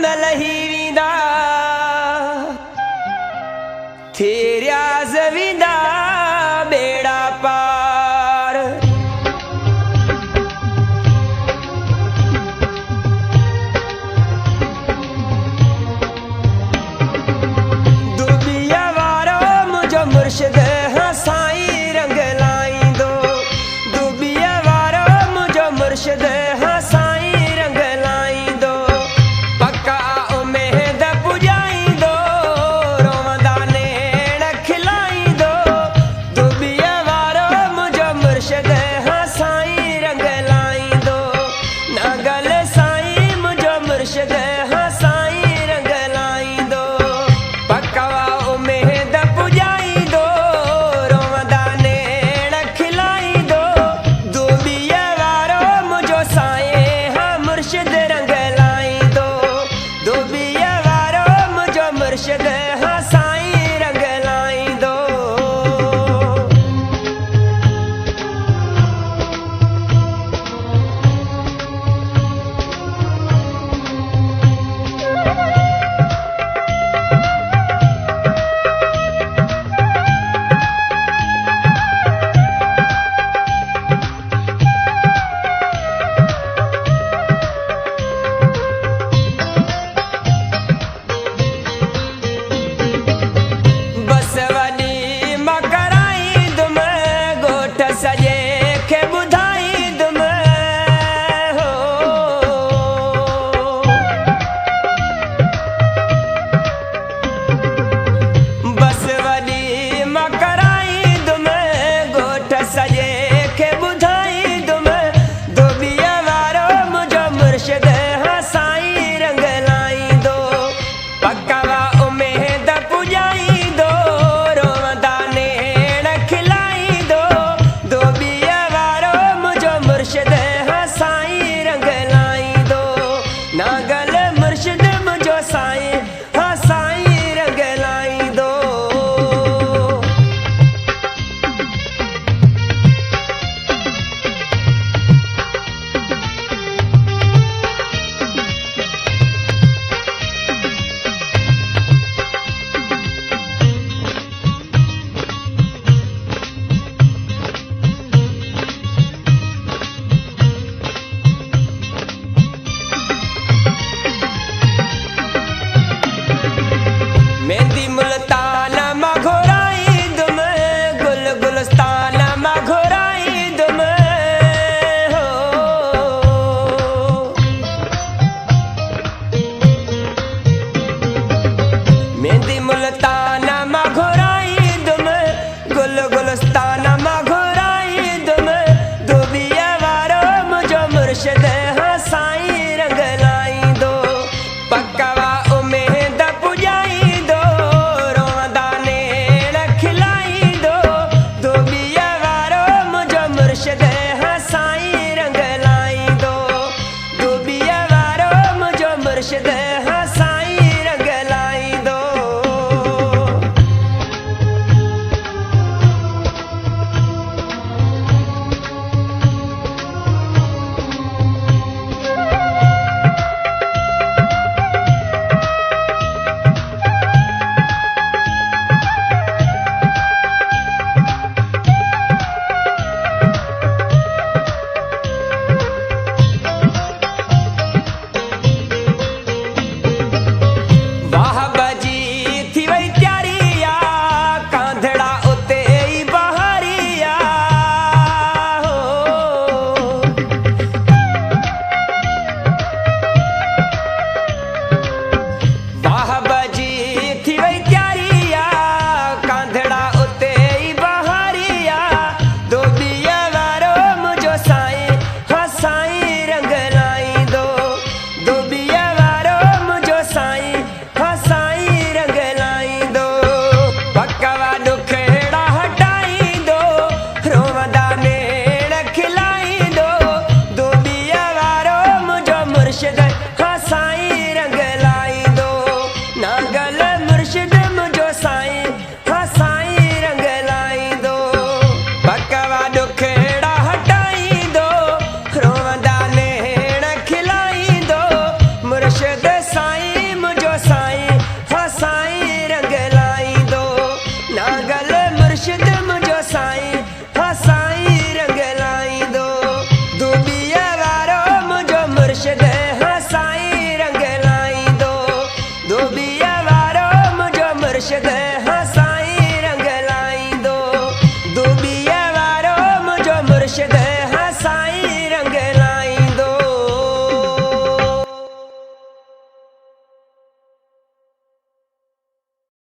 मलही विदा थेरिया जविदा बेड़ा पार दुबिया वारो मुझो मुर्शिद हाँ साईं रंग लाई दो दुबिया वारो मुझो मुर्शिद हाँ साईं रंग लाई दो पक्का उम्मीद पुजाई दो रोवंदा नेण खिलाई दो दुबिया वारो मुझो मुर्शिद हाँ साईं रंग लाई दो नागल साईं मुझो मुर्शिद हाँ साईं रंग लाई दो पक्का उम्मीद पुजाई दो रोवंदा नेण खिलाई दो दुबिया वारो मुझो साईं हाँ मुर्शिद रंग लाई दो दुबिया वारो मुझो मुर्शिद हाँ साईं रंग लाई दो बस वॾी मां कराई दुम ॻोठ सॼे खे ॿुधाई दुम हो बस वॾी मां कराई दुम ॻोठ सॼे खे ॿुधाई दुम दुबिया वारो मुंहिंजो मुर्शिद हाँ साईं रंग लाई दो पक्का उम्मीद पुजाई दो रोवंदा नेण खिलाई दो दुबिया वारो मुझो मुर्शिद हाँ साईं रंग लाई दो नागल मुर्शिद मुझो साईं हाँ साईं रंग लाई दो मेहंदी मुल्तान मां घोराई दुम गुल गुलस्तान मां घोराई दुम हो मेहंदी मुल्तान मां घोराई दुम गुल गुलस्तान मां